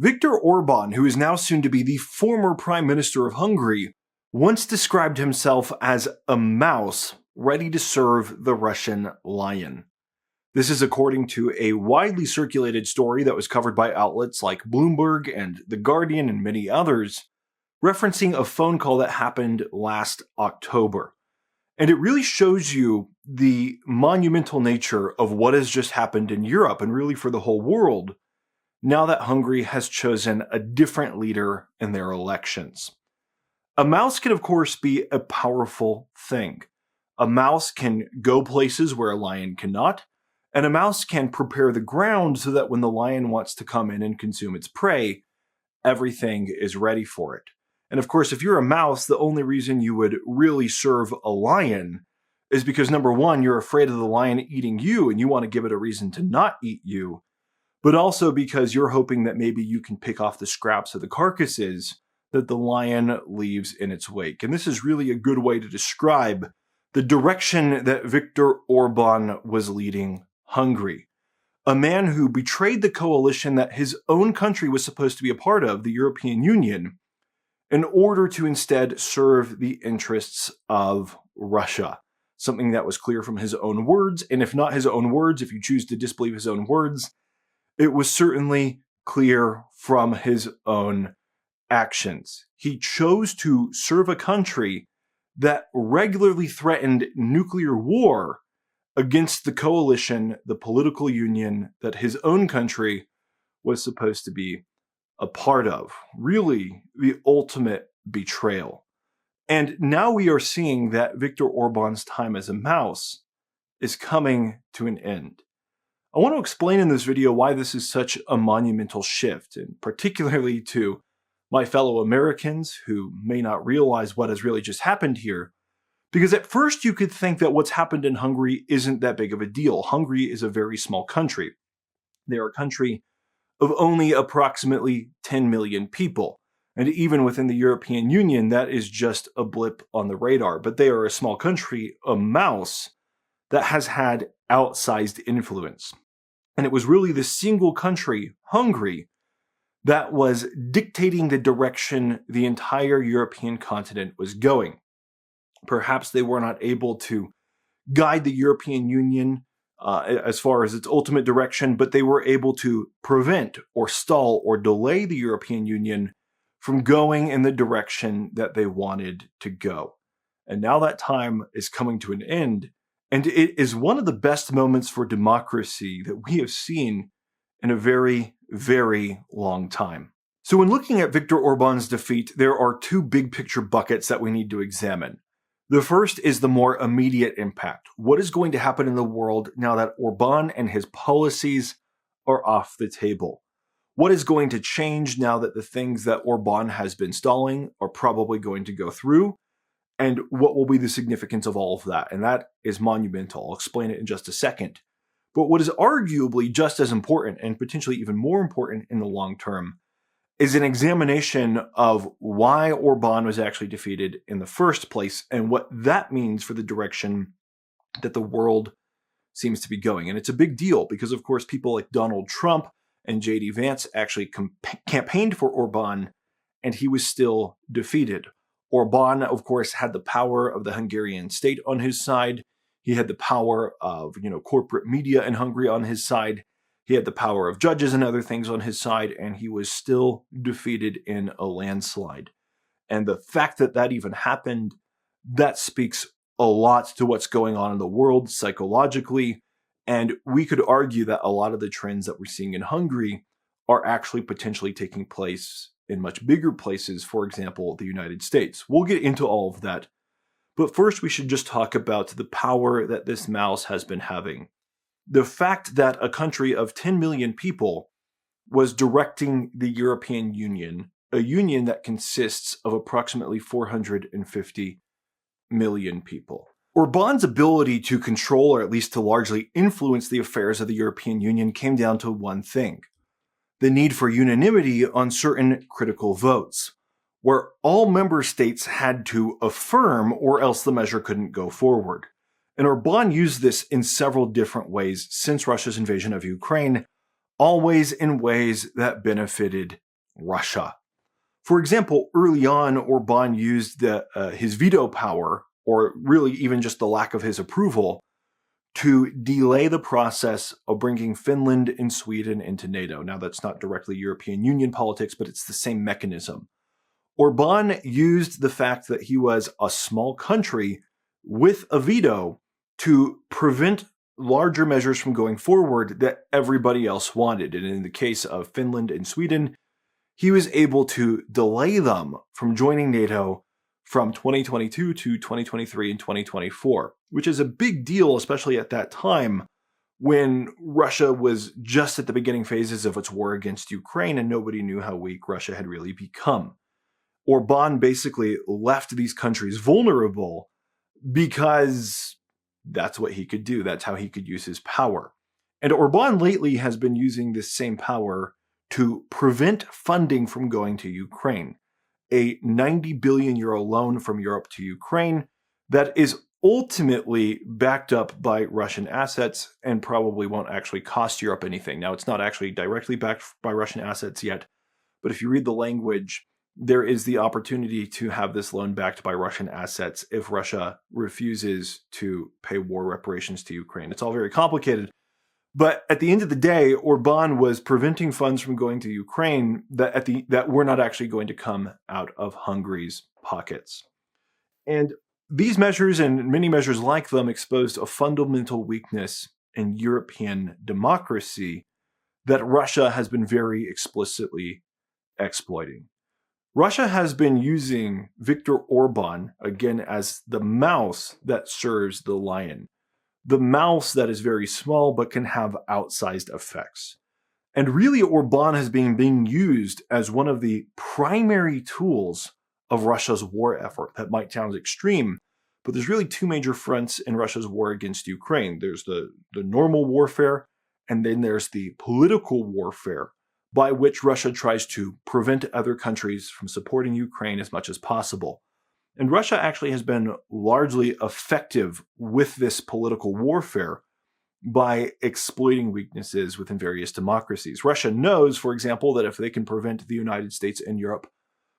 Viktor Orban, who is now soon to be the former Prime Minister of Hungary, once described himself as a mouse ready to serve the Russian lion. This is according to a widely circulated story that was covered by outlets like Bloomberg and The Guardian and many others, referencing a phone call that happened last October. And it really shows you the monumental nature of what has just happened in Europe and really for the whole world, now that Hungary has chosen a different leader in their elections. A mouse can, of course, be a powerful thing. A mouse can go places where a lion cannot, and a mouse can prepare the ground so that when the lion wants to come in and consume its prey, everything is ready for it. And of course, if you're a mouse, the only reason you would really serve a lion is because, number one, you're afraid of the lion eating you and you want to give it a reason to not eat you, but also because you're hoping that maybe you can pick off the scraps of the carcasses that the lion leaves in its wake. And this is really a good way to describe the direction that Viktor Orban was leading Hungary. A man who betrayed the coalition that his own country was supposed to be a part of, the European Union, in order to instead serve the interests of Russia. Something that was clear from his own words, and if not his own words, if you choose to disbelieve his own words, it was certainly clear from his own actions. He chose to serve a country that regularly threatened nuclear war against the coalition, the political union that his own country was supposed to be a part of. Really, the ultimate betrayal. And now we are seeing that Viktor Orban's time as a mouse is coming to an end. I want to explain in this video why this is such a monumental shift, and particularly to my fellow Americans who may not realize what has really just happened here. Because at first you could think that what's happened in Hungary isn't that big of a deal. Hungary is a very small country. They're a country of only approximately 10 million people. And even within the European Union, that is just a blip on the radar. But they are a small country, a mouse, that has had outsized influence. And it was really the single country, Hungary, that was dictating the direction the entire European continent was going. Perhaps they were not able to guide the European Union as far as its ultimate direction, but they were able to prevent or stall or delay the European Union from going in the direction that they wanted to go. And now that time is coming to an end, and it is one of the best moments for democracy that we have seen in a very, very long time. So when looking at Viktor Orban's defeat, there are two big picture buckets that we need to examine. The first is the more immediate impact. What is going to happen in the world now that Orban and his policies are off the table? What is going to change now that the things that Orban has been stalling are probably going to go through? And what will be the significance of all of that? And that is monumental. I'll explain it in just a second. But what is arguably just as important, and potentially even more important in the long term, is an examination of why Orban was actually defeated in the first place and what that means for the direction that the world seems to be going. And it's a big deal because, of course, people like Donald Trump and J.D. Vance actually campaigned for Orban, and he was still defeated. Orban, of course, had the power of the Hungarian state on his side. He had the power of, corporate media in Hungary on his side. He had the power of judges and other things on his side, and he was still defeated in a landslide. And the fact that that even happened, that speaks a lot to what's going on in the world psychologically. And we could argue that a lot of the trends that we're seeing in Hungary are actually potentially taking place in much bigger places, for example, the United States. We'll get into all of that. But first, we should just talk about the power that this mouse has been having. The fact that a country of 10 million people was directing the European Union, a union that consists of approximately 450 million people. Orban's ability to control, or at least to largely influence the affairs of the European Union, came down to one thing: the need for unanimity on certain critical votes, where all member states had to affirm or else the measure couldn't go forward. And Orban used this in several different ways since Russia's invasion of Ukraine, always in ways that benefited Russia. For example, early on, Orban used his veto power, or really even just the lack of his approval, to delay the process of bringing Finland and Sweden into NATO. Now, that's not directly European Union politics, but it's the same mechanism. Orban used the fact that he was a small country with a veto to prevent larger measures from going forward that everybody else wanted. And in the case of Finland and Sweden, he was able to delay them from joining NATO from 2022 to 2023 and 2024, which is a big deal, especially at that time when Russia was just at the beginning phases of its war against Ukraine and nobody knew how weak Russia had really become. Orban basically left these countries vulnerable because that's what he could do. That's how he could use his power. And Orban lately has been using this same power to prevent funding from going to Ukraine. A 90 billion euro loan from Europe to Ukraine that is ultimately backed up by Russian assets and probably won't actually cost Europe anything. Now, it's not actually directly backed by Russian assets yet, but if you read the language, there is the opportunity to have this loan backed by Russian assets if Russia refuses to pay war reparations to Ukraine. It's all very complicated. But at the end of the day, Orban was preventing funds from going to Ukraine that were not actually going to come out of Hungary's pockets. And these measures and many measures like them exposed a fundamental weakness in European democracy that Russia has been very explicitly exploiting. Russia has been using Viktor Orban, again, as the mouse that serves the lion. The mouse that is very small but can have outsized effects. And really, Orban has been being used as one of the primary tools of Russia's war effort. That might sound extreme, but there's really two major fronts in Russia's war against Ukraine. There's the normal warfare, and then there's the political warfare, by which Russia tries to prevent other countries from supporting Ukraine as much as possible. And Russia actually has been largely effective with this political warfare by exploiting weaknesses within various democracies. Russia knows, for example, that if they can prevent the United States and Europe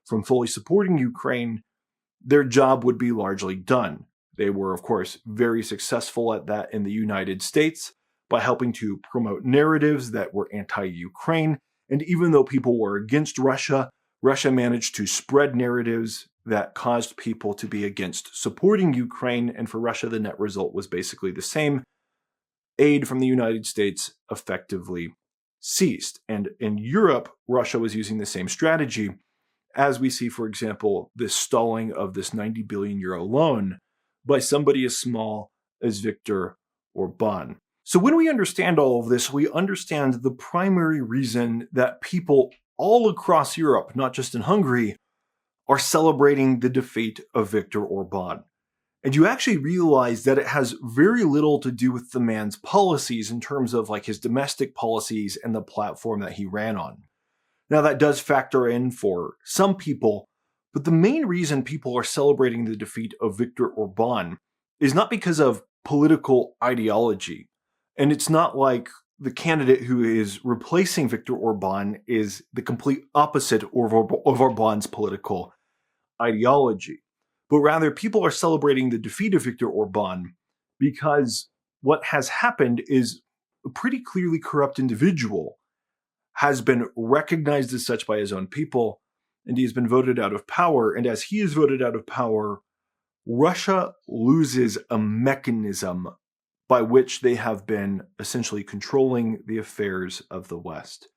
from fully supporting Ukraine, their job would be largely done. They were, of course, very successful at that in the United States by helping to promote narratives that were anti-Ukraine. And even though people were against Russia, Russia managed to spread narratives that caused people to be against supporting Ukraine, and for Russia, the net result was basically the same. Aid from the United States effectively ceased. And in Europe, Russia was using the same strategy, as we see, for example, this stalling of this 90 billion euro loan by somebody as small as Viktor Orban. So when we understand all of this, we understand the primary reason that people all across Europe, not just in Hungary, are celebrating the defeat of Viktor Orban. And you actually realize that it has very little to do with the man's policies in terms of like his domestic policies and the platform that he ran on. Now that does factor in for some people, but the main reason people are celebrating the defeat of Viktor Orban is not because of political ideology. And it's not like the candidate who is replacing Viktor Orban is the complete opposite of Orban's political ideology. But rather, people are celebrating the defeat of Viktor Orban because what has happened is a pretty clearly corrupt individual has been recognized as such by his own people, and he has been voted out of power. And as he is voted out of power, Russia loses a mechanism by which they have been essentially controlling the affairs of the West.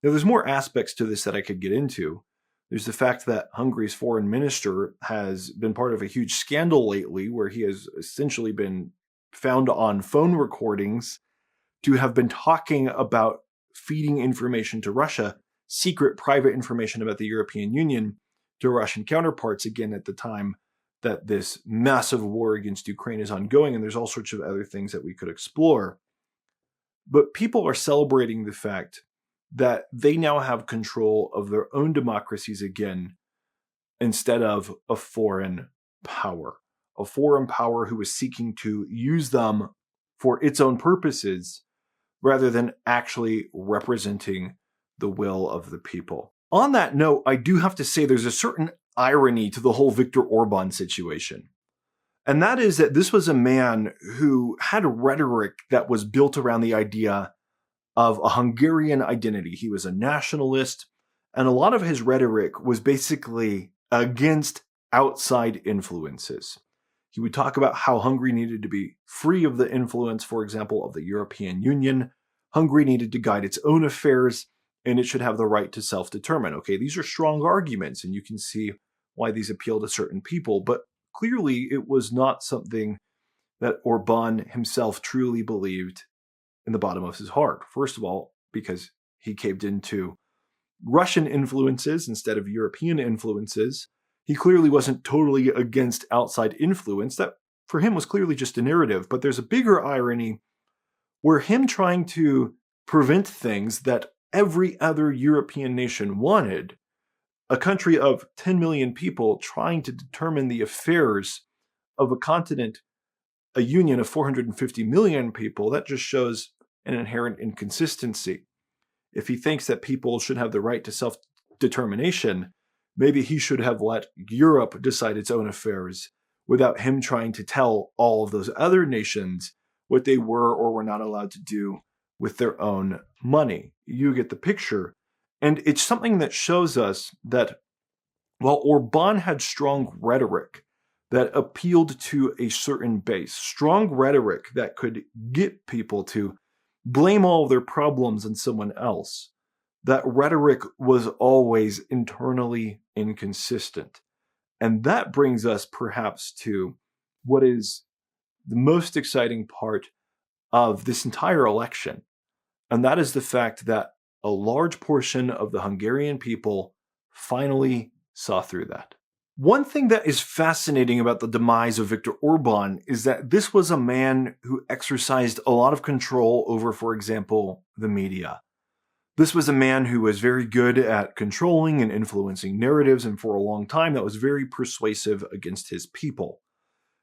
Now, there's more aspects to this that I could get into. There's the fact that Hungary's foreign minister has been part of a huge scandal lately where he has essentially been found on phone recordings to have been talking about feeding information to Russia, secret private information about the European Union to Russian counterparts, again at the time that this massive war against Ukraine is ongoing, and there's all sorts of other things that we could explore. But people are celebrating the fact that they now have control of their own democracies again instead of a foreign power who is seeking to use them for its own purposes rather than actually representing the will of the people. On that note, I do have to say there's a certain irony to the whole Viktor Orban situation. And that is that this was a man who had rhetoric that was built around the idea of a Hungarian identity. He was a nationalist, and a lot of his rhetoric was basically against outside influences. He would talk about how Hungary needed to be free of the influence, for example, of the European Union. Hungary needed to guide its own affairs, and it should have the right to self-determine. Okay, these are strong arguments, and you can see why these appeal to certain people, but clearly it was not something that Orban himself truly believed in the bottom of his heart. First of all, because he caved into Russian influences instead of European influences. He clearly wasn't totally against outside influence. That, for him, was clearly just a narrative. But there's a bigger irony where him trying to prevent things that every other European nation wanted, a country of 10 million people trying to determine the affairs of a continent, a union of 450 million people, that just shows an inherent inconsistency. If he thinks that people should have the right to self-determination, maybe he should have let Europe decide its own affairs without him trying to tell all of those other nations what they were or were not allowed to do with their own money. You get the picture. And it's something that shows us that while Orban had strong rhetoric that appealed to a certain base, strong rhetoric that could get people to blame all of their problems on someone else, that rhetoric was always internally inconsistent. And that brings us perhaps to what is the most exciting part of this entire election. And that is the fact that a large portion of the Hungarian people finally saw through that. One thing that is fascinating about the demise of Viktor Orban is that this was a man who exercised a lot of control over, for example, the media. This was a man who was very good at controlling and influencing narratives, and for a long time that was very persuasive against his people.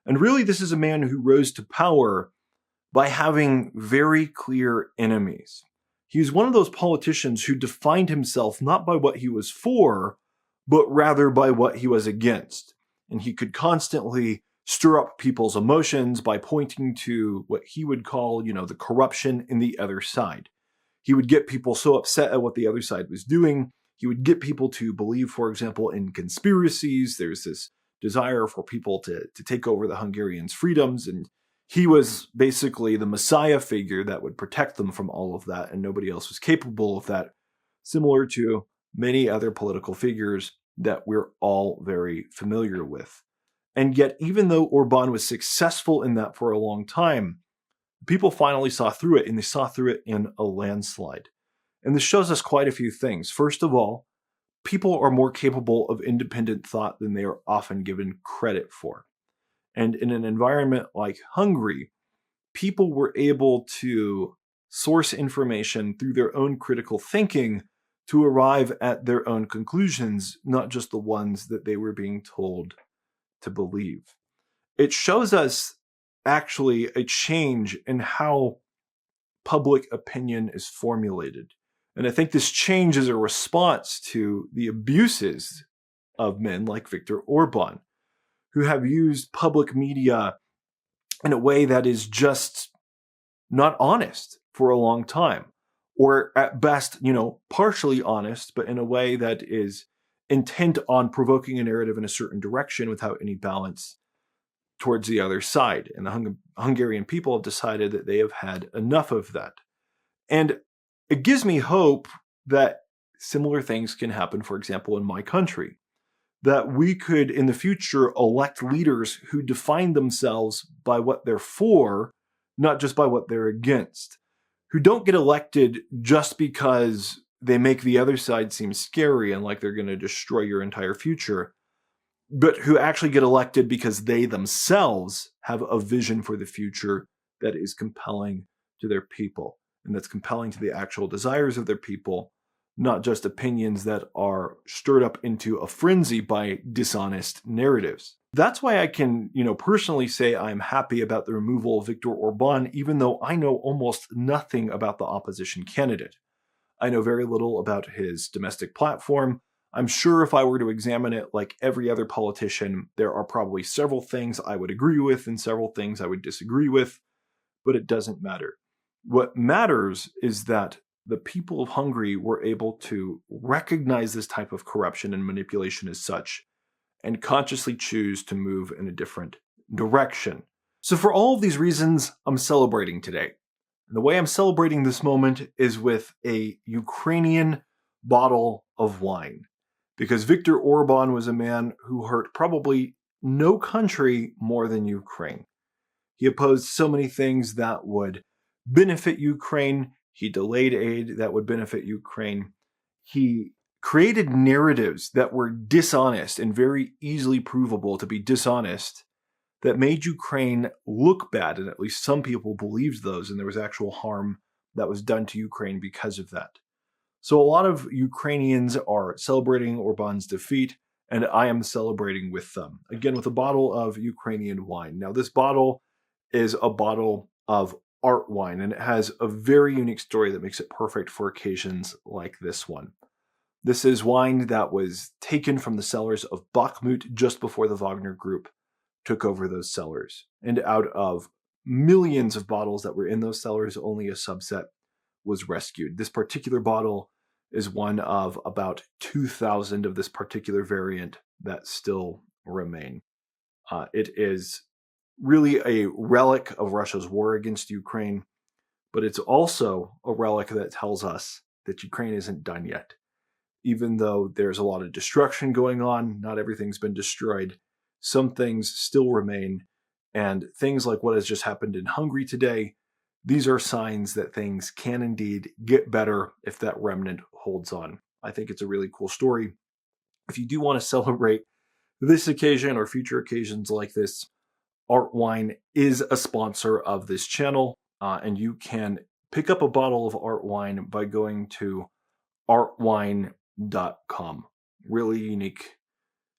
And really, this is a man who rose to power by having very clear enemies. He was one of those politicians who defined himself not by what he was for, but rather by what he was against. And he could constantly stir up people's emotions by pointing to what he would call, the corruption in the other side. He would get people so upset at what the other side was doing. He would get people to believe, for example, in conspiracies. There's this desire for people to take over the Hungarians' freedoms. And he was basically the messiah figure that would protect them from all of that. And nobody else was capable of that, similar to many other political figures that we're all very familiar with. And yet, even though Orban was successful in that for a long time, people finally saw through it, and they saw through it in a landslide. And this shows us quite a few things. First of all, people are more capable of independent thought than they are often given credit for. And in an environment like Hungary, people were able to source information through their own critical thinking to arrive at their own conclusions, not just the ones that they were being told to believe. It shows us actually a change in how public opinion is formulated. And I think this change is a response to the abuses of men like Viktor Orban, who have used public media in a way that is just not honest for a long time. Or at best, partially honest, but in a way that is intent on provoking a narrative in a certain direction without any balance towards the other side. And the Hungarian people have decided that they have had enough of that. And it gives me hope that similar things can happen, for example, in my country. That we could, in the future, elect leaders who define themselves by what they're for, not just by what they're against. Who don't get elected just because they make the other side seem scary and like they're going to destroy your entire future, but who actually get elected because they themselves have a vision for the future that is compelling to their people, and that's compelling to the actual desires of their people, not just opinions that are stirred up into a frenzy by dishonest narratives. That's why I can, personally say I'm happy about the removal of Viktor Orban, even though I know almost nothing about the opposition candidate. I know very little about his domestic platform. I'm sure if I were to examine it like every other politician, there are probably several things I would agree with and several things I would disagree with, but it doesn't matter. What matters is that the people of Hungary were able to recognize this type of corruption and manipulation as such and consciously choose to move in a different direction. So for all of these reasons, I'm celebrating today. And the way I'm celebrating this moment is with a Ukrainian bottle of wine. Because Viktor Orban was a man who hurt probably no country more than Ukraine. He opposed so many things that would benefit Ukraine. He delayed aid that would benefit Ukraine. He created narratives that were dishonest and very easily provable to be dishonest that made Ukraine look bad, and at least some people believed those, and there was actual harm that was done to Ukraine because of that. So a lot of Ukrainians are celebrating Orban's defeat, and I am celebrating with them. Again, with a bottle of Ukrainian wine. Now, this bottle is a bottle of art wine, and it has a very unique story that makes it perfect for occasions like this one. This is wine that was taken from the cellars of Bakhmut just before the Wagner Group took over those cellars. And out of millions of bottles that were in those cellars, only a subset was rescued. This particular bottle is one of about 2,000 of this particular variant that still remain. It is really a relic of Russia's war against Ukraine, but it's also a relic that tells us that Ukraine isn't done yet. Even though there's a lot of destruction going on, not everything's been destroyed, some things still remain, and things like what has just happened in Hungary today, these are signs that things can indeed get better if that remnant holds on. I think it's a really cool story. If you do want to celebrate this occasion or future occasions like this, Art Wine is a sponsor of this channel, and you can pick up a bottle of Art Wine by going to artwine.com. Really unique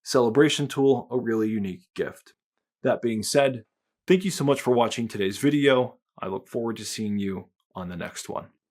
celebration tool, a really unique gift. That being said, thank you so much for watching today's video. I look forward to seeing you on the next one.